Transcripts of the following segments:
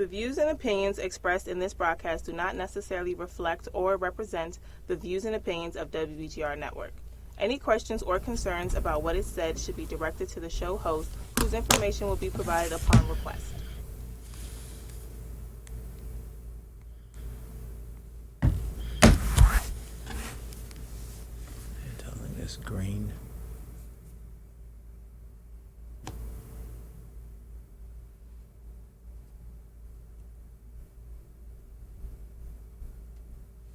The views and opinions expressed in this broadcast do not necessarily reflect or represent the views and opinions of WBGR Network. Any questions or concerns about what is said should be directed to the show host, whose information will be provided upon request. Telling this green.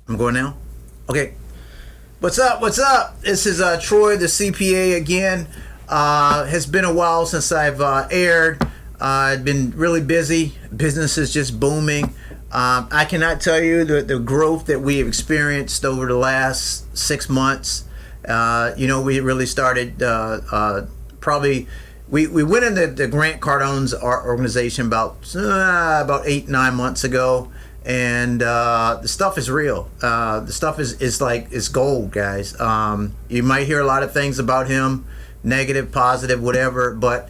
I'm going now? Okay. What's up? What's up? This is Troy, the CPA again. Has been a while since I've aired. I've been really busy. Business is just booming. I cannot tell you the growth that we have experienced over the last 6 months. We really started probably... We went into the Grant Cardone's organization about 8-9 months ago. And the stuff is real. The stuff is gold, guys. You might hear a lot of things about him, negative, positive, whatever. But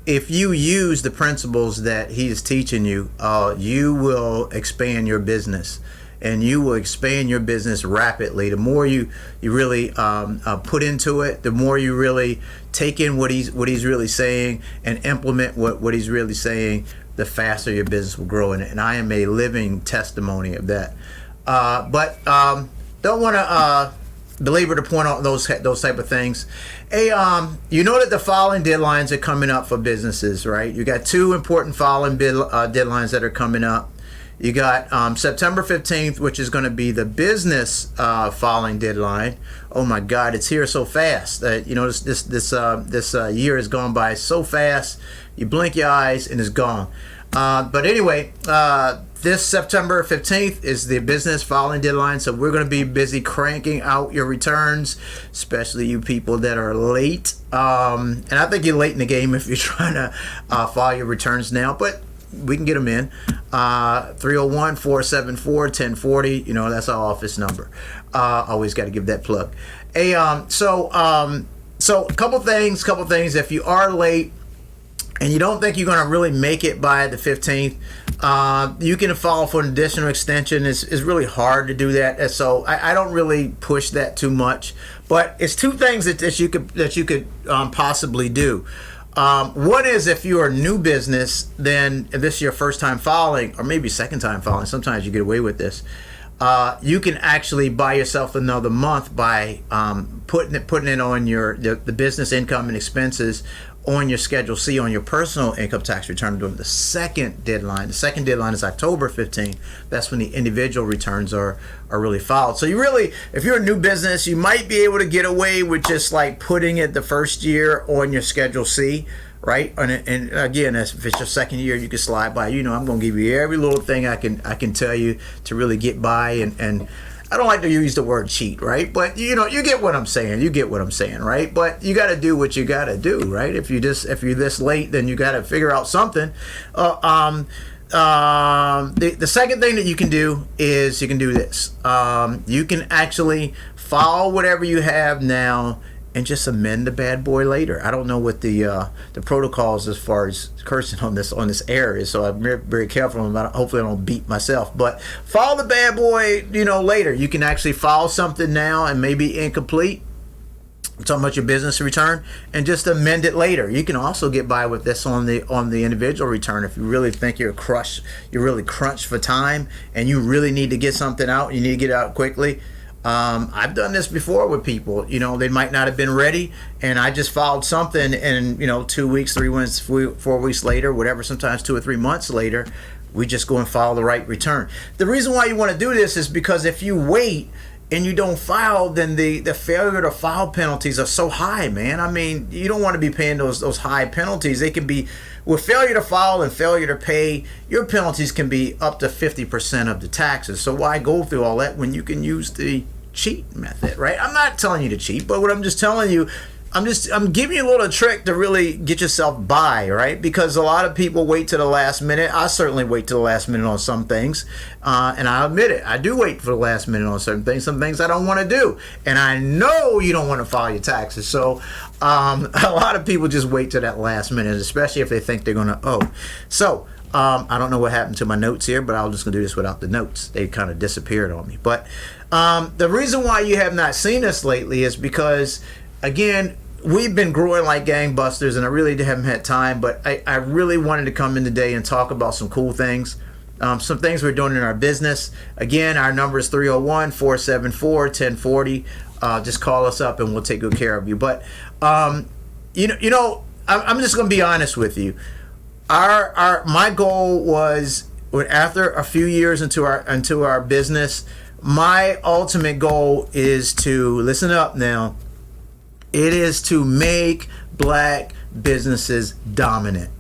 if you use the principles that he is teaching you, you will expand your business, and you will expand your business rapidly. The more you really put into it, the more you really take in what he's really saying and implement what he's really saying, the faster your business will grow. And I am a living testimony of that. But don't want to belabor the point on those type of things. Hey, you know that the filing deadlines are coming up for businesses, right? You got two important filing deadlines that are coming up. You got September 15th, which is going to be the business filing deadline. Oh my God, it's here so fast. This year has gone by so fast. You blink your eyes and it's gone. But anyway, this September 15th is the business filing deadline. So we're going to be busy cranking out your returns, especially you people that are late. And I think you're late in the game if you're trying to file your returns now. But we can get them in. 301-474-1040. That's our office number. Always got to give that plug. Hey, so a couple things. If you are late and you don't think you're going to really make it by the 15th, you can file for an additional extension. It's really hard to do that. And so I don't really push that too much. But it's two things that you could possibly do. One is if you're a new business, then if this is your first time filing, or maybe second time filing, sometimes you get away with this. You can actually buy yourself another month by putting it on the business income and expenses on your Schedule C on your personal income tax return during the second deadline. The second deadline is October 15th. That's when the individual returns are really filed. So if you're a new business, you might be able to get away with just like putting it the first year on your Schedule C, right? And again, if it's your second year, you can slide by. I'm going to give you every little thing I can tell you to really get by. And I don't like to use the word cheat, right? But you get what I'm saying. You get what I'm saying, right? But you got to do what you got to do, right? If you're this late, then you got to figure out something. The second thing that you can do is you can do this. You can actually file whatever you have now and just amend the bad boy later. I don't know what the protocols as far as cursing on this air is, so I'm very, very careful about it. Hopefully I don't beat myself. But file the bad boy, later. You can actually file something now and maybe incomplete. I'm talking about your business return, and just amend it later. You can also get by with this on the individual return if you really think you're really crunched for time and you really need to get something out. You need to get it out quickly. I've done this before with people. They might not have been ready, and I just filed something, and 2 weeks, 3 weeks, 4 weeks later, whatever, sometimes 2 or 3 months later, we just go and file the right return. The reason why you want to do this is because if you wait and you don't file, then the failure to file penalties are so high, man. I mean, you don't want to be paying those high penalties. They can be, with failure to file and failure to pay, your penalties can be up to 50% of the taxes. So why go through all that when you can use the cheat method, right? I'm not telling you to cheat, but what I'm just telling you, I'm giving you a little trick to really get yourself by, right? Because a lot of people wait to the last minute. I certainly wait to the last minute on some things, and I admit it. I do wait for the last minute on certain things. Some things I don't want to do, and I know you don't want to file your taxes. So a lot of people just wait to that last minute, especially if they think they're going to owe. So I don't know what happened to my notes here, but I'm just gonna do this without the notes. They kind of disappeared on me. But the reason why you have not seen us lately is because, again, we've been growing like gangbusters, and I really haven't had time. But I really wanted to come in today and talk about some cool things. Some things we're doing in our business. Again, our number is 301-474-1040. Just call us up and we'll take good care of you. But I'm just going to be honest with you. My goal was, after a few years into our business, my ultimate goal is to, listen up now, it is to make black businesses dominant.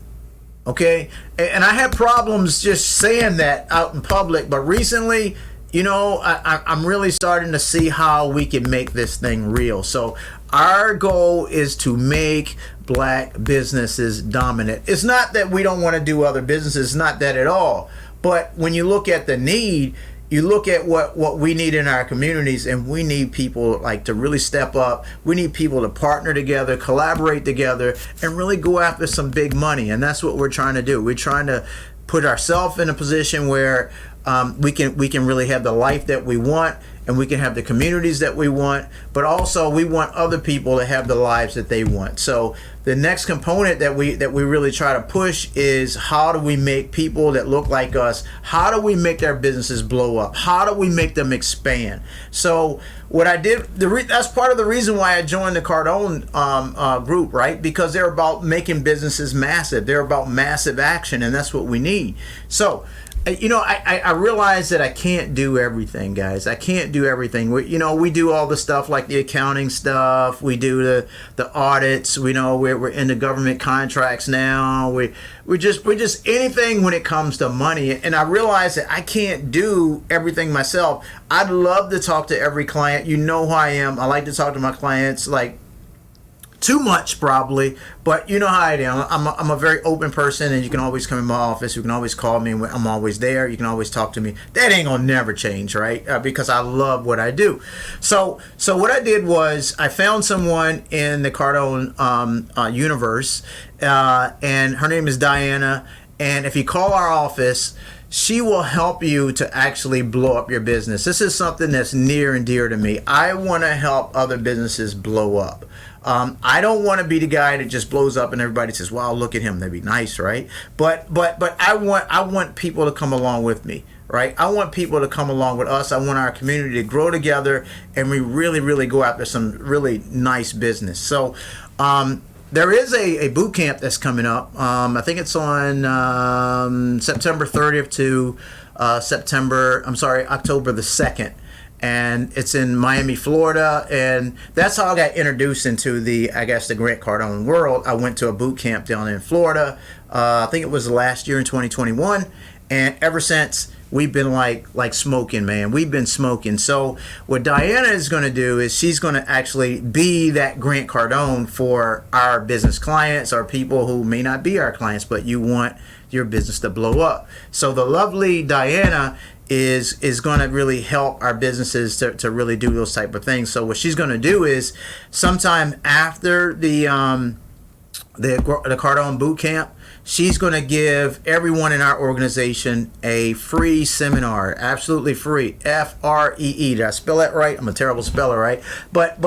Okay, and I have problems just saying that out in public, but recently, I'm really starting to see how we can make this thing real. So our goal is to make black businesses dominant. It's not that we don't want to do other businesses, it's not that at all. But when you look at the need, you look at what we need in our communities, and we need people like to really step up. We need people to partner together, collaborate together, and really go after some big money. And that's what we're trying to do. We're trying to put ourselves in a position where we can really have the life that we want, and we can have the communities that we want, but also we want other people to have the lives that they want. So the next component that we really try to push is, how do we make people that look like us, how do we make their businesses blow up? How do we make them expand? So what I did, that's part of the reason why I joined the Cardone group, right? Because they're about making businesses massive. They're about massive action, and that's what we need. So I realize that I can't do everything, guys. I can't do everything. We do all the stuff like the accounting stuff. We do the audits. We're into government contracts now. We're just anything when it comes to money. And I realize that I can't do everything myself. I'd love to talk to every client. You know who I am. I like to talk to my clients like too much probably, but you know how I am. I'm a very open person, and you can always come in my office. You can always call me. I'm always there. You can always talk to me. That ain't gonna never change, right? Because I love what I do. So what I did was I found someone in the Cardone universe, and her name is Diana. And if you call our office, she will help you to actually blow up your business. This is something that's near and dear to me. I want to help other businesses blow up. I don't want to be the guy that just blows up and everybody says, "Wow, look at him." That'd be nice, right? But I want people to come along with me, right? I want people to come along with us. I want our community to grow together, and we really, really go after some really nice business. So there is a boot camp that's coming up. I think it's on September 30th to October the 2nd. And it's in Miami, Florida, and that's how I got introduced into the Grant Cardone world. I went to a boot camp down in Florida. I think it was last year in 2021, and ever since we've been like smoking, man. We've been smoking. So what Diana is going to do is she's going to actually be that Grant Cardone for our business clients, or people who may not be our clients, but you want your business to blow up. So the lovely Diana is going to really help our businesses to really do those type of things. So what she's going to do is, sometime after the Cardone boot camp, she's going to give everyone in our organization a free seminar, absolutely free. FREE. Did I spell that right? I'm a terrible speller, right? But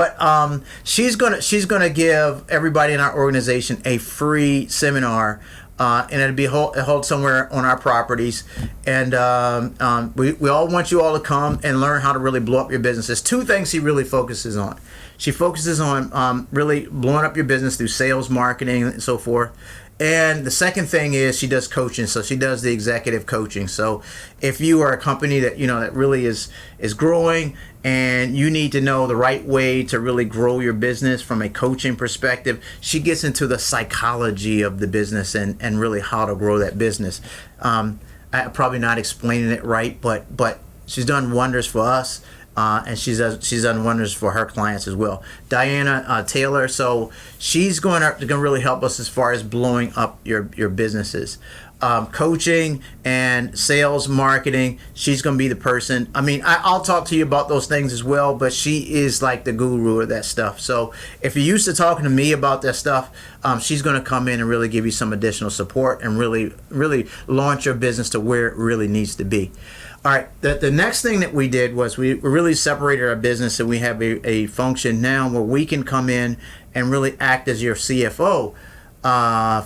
she's gonna give everybody in our organization a free seminar. And it'll be held somewhere on our properties, and we all want you all to come and learn how to really blow up your business. There's two things she really focuses on. She focuses on really blowing up your business through sales, marketing, and so forth. And the second thing is she does coaching. So she does the executive coaching. So if you are a company that that really is growing, and you need to know the right way to really grow your business from a coaching perspective, she gets into the psychology of the business and really how to grow that business. I'm probably not explaining it right, but she's done wonders for us. And she's done wonders for her clients as well. Diana Taylor, so she's going to really help us as far as blowing up your businesses. coaching and sales, marketing. She's going to be the person. I mean, I'll talk to you about those things as well, but she is like the guru of that stuff. So if you're used to talking to me about that stuff, she's going to come in and really give you some additional support and really, really launch your business to where it really needs to be. All right, the next thing that we did was we really separated our business, and we have a function now where we can come in and really act as your CFO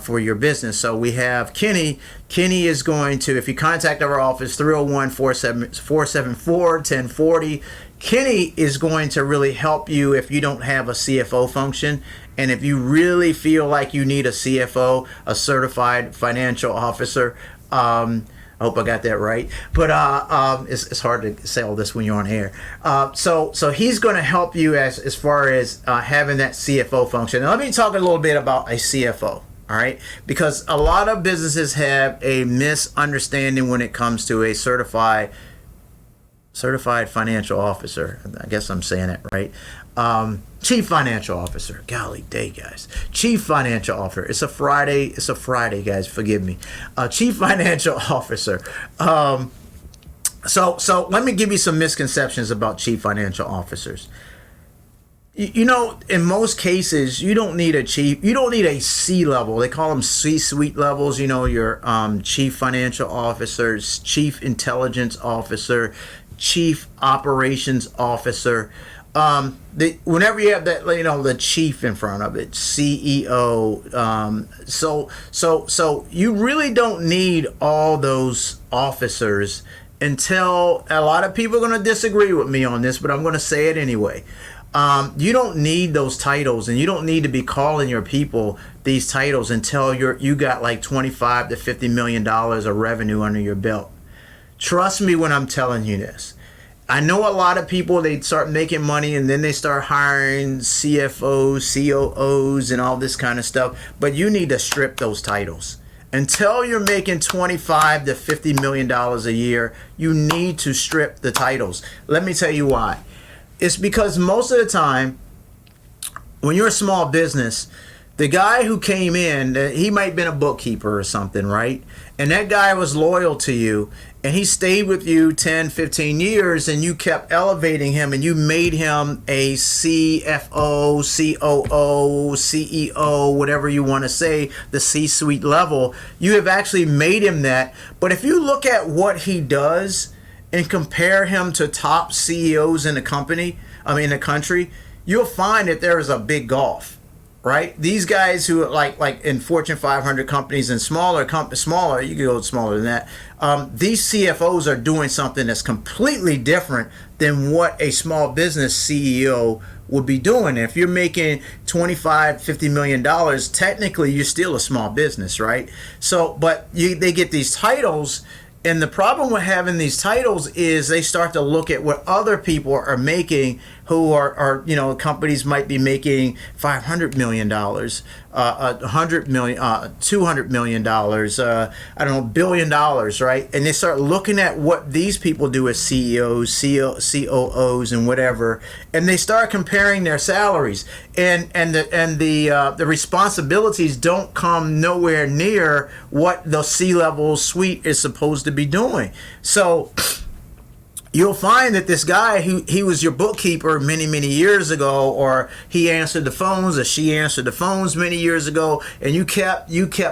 for your business. So we have Kenny. Kenny is going to, if you contact our office, 301-474-1040, Kenny is going to really help you if you don't have a CFO function. And if you really feel like you need a CFO, a certified financial officer, I hope I got that right, but it's hard to say all this when you're on air. So he's going to help you as far as having that CFO function. Now let me talk a little bit about a CFO. All right, because a lot of businesses have a misunderstanding when it comes to a certified financial officer. I guess I'm saying it right. Chief financial officer. Golly day, guys. Chief financial officer. It's a Friday, guys. Forgive me. Chief financial officer. So let me give you some misconceptions about chief financial officers. You know, in most cases, you don't need a chief. You don't need a C level. They call them C-suite levels. You know, your chief financial officers, chief intelligence officer, chief operations officer. Whenever you have that, you know, the chief in front of it, CEO. So you really don't need all those officers until a lot of people are going to disagree with me on this, but I'm going to say it anyway. You don't need those titles, and you don't need to be calling your people these titles until you got like $25 to $50 million of revenue under your belt. Trust me when I'm telling you this. I know a lot of people, they start making money and then they start hiring CFOs, COOs, and all this kind of stuff. But you need to strip those titles. Until you're making $25 to $50 million a year, you need to strip the titles. Let me tell you why. It's because most of the time, when you're a small business, the guy who came in, he might have been a bookkeeper or something, right? And that guy was loyal to you, and he stayed with you 10, 15 years, and you kept elevating him, and you made him a CFO, COO, CEO, whatever you want to say, the C-suite level. You have actually made him that. But if you look at what he does and compare him to top CEOs in the country, you'll find that there is a big gulf. Right? These guys who are like in Fortune 500 companies and smaller, you can go smaller than that. These CFOs are doing something that's completely different than what a small business CEO would be doing. If you're making $25, $50 million, technically you're still a small business, right? So, but they get these titles. And the problem with having these titles is they start to look at what other people are making, who are companies might be making $500 million, $100 million, $200 million, $1 billion, right? And they start looking at what these people do as CEOs, COOs, and whatever, and they start comparing their salaries, and the responsibilities don't come nowhere near what the C-level suite is supposed to be doing. So you'll find that this guy, he was your bookkeeper many, many years ago, or he answered the phones, or she answered the phones many years ago, and you kept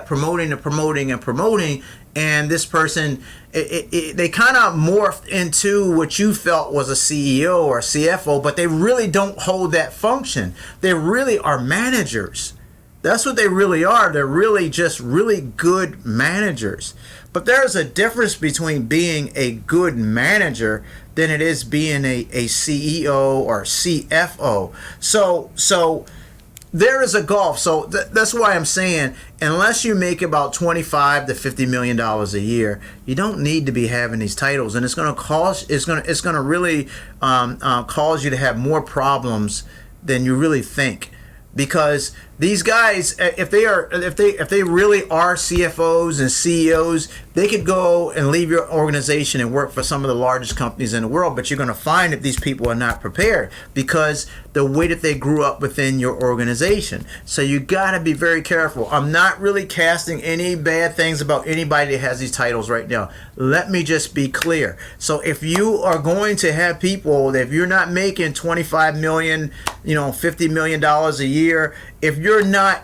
promoting and promoting and promoting, and this person, they kind of morphed into what you felt was a CEO or CFO, but they really don't hold that function. They really are managers. That's what they really are. They're really just really good managers. But there's a difference between being a good manager than it is being a CEO or CFO. So there is a gulf. So that's why I'm saying, unless you make about $25 to $50 million a year, you don't need to be having these titles, and it's going to really cause you to have more problems than you really think. Because These guys, if they really are CFOs and CEOs, they could go and leave your organization and work for some of the largest companies in the world. But you're going to find that these people are not prepared because the way that they grew up within your organization. So you got to be very careful. I'm not really casting any bad things about anybody that has these titles right now. Let me just be clear. So if you are going to have people that if you're not making 25 million, $50 million a year, if you're not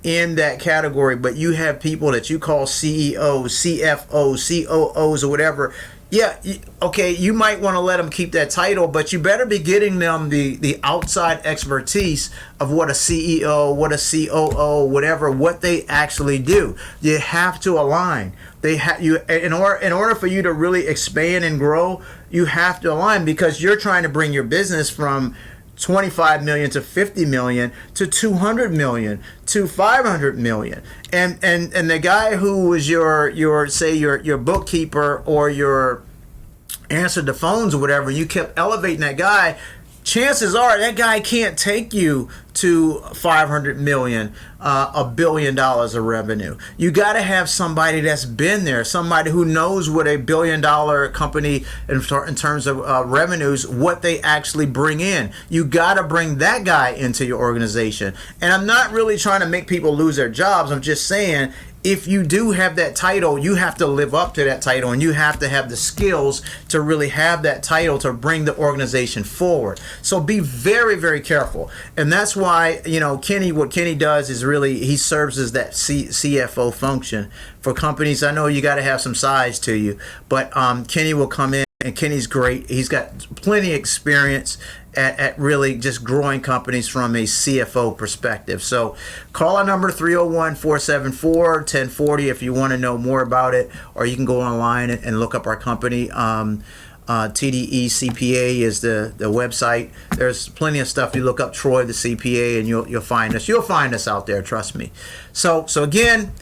in that category, but you have people that you call CEOs, CFOs, COOs, or whatever, yeah, okay, you might want to let them keep that title, but you better be getting them the outside expertise of what a CEO, what a COO, whatever, what they actually do. You have to align. In order for you to really expand and grow, you have to align because you're trying to bring your business from 25 million to 50 million to 200 million to 500 million, and the guy who was your bookkeeper or your answered the phones or whatever, you kept elevating that guy, chances are that guy can't take you to 500 million, $1 billion of revenue. You got to have somebody that's been there, somebody who knows what $1 billion company in terms of revenues, what they actually bring in. You got to bring that guy into your organization. And I'm not really trying to make people lose their jobs. I'm just saying, if you do have that title, you have to live up to that title, and you have to have the skills to really have that title to bring the organization forward. So be very, very careful. And that's why, what Kenny does is really, he serves as that CFO function for companies. I know you got to have some size to you, but Kenny will come in, and Kenny's great. He's got plenty of experience at really just growing companies from a CFO perspective. So call our number 301-474-1040 if you want to know more about it, or you can go online and look up our company. TDE CPA is the website. There's plenty of stuff. You look up Troy the CPA and you'll find us. You'll find us out there, trust me. So again,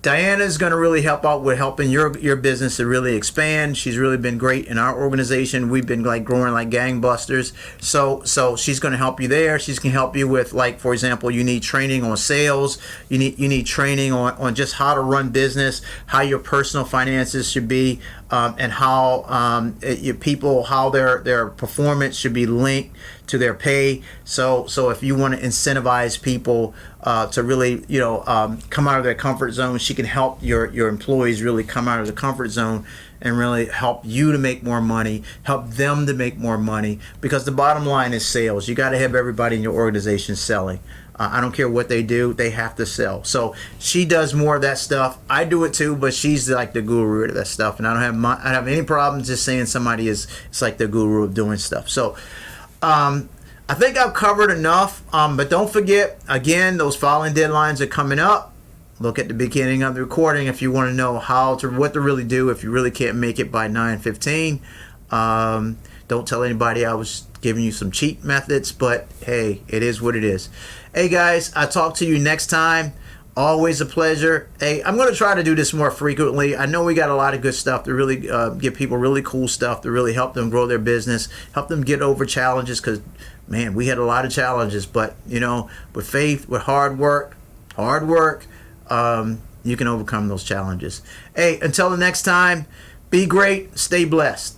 Diana is going to really help out with helping your business to really expand. She's really been great in our organization. We've been growing like gangbusters. So she's going to help you there. She's going to help you with, for example, you need training on sales. You need training on just how to run business, how your personal finances should be, and how people, how their performance should be linked to their pay. So if you want to incentivize people to really come out of their comfort zone, she can help your employees really come out of the comfort zone and really help you to make more money, help them to make more money, because the bottom line is sales. You got to have everybody in your organization selling. I don't care what they do, they have to sell. So she does more of that stuff. I do it too, but she's like the guru of that stuff, and I don't have any problems just saying somebody is like the guru of doing stuff. So I think I've covered enough, but don't forget, again, those filing deadlines are coming up. Look at the beginning of the recording if you want to know what to really do if you really can't make it by 9:15. Don't tell anybody I was giving you some cheat methods, but hey, it is what it is. Hey guys, I'll talk to you next time. Always a pleasure. Hey, I'm going to try to do this more frequently. I know we got a lot of good stuff to really give people really cool stuff to really help them grow their business, help them get over challenges, because, man, we had a lot of challenges. But, with faith, with hard work, you can overcome those challenges. Hey, until the next time, be great, stay blessed.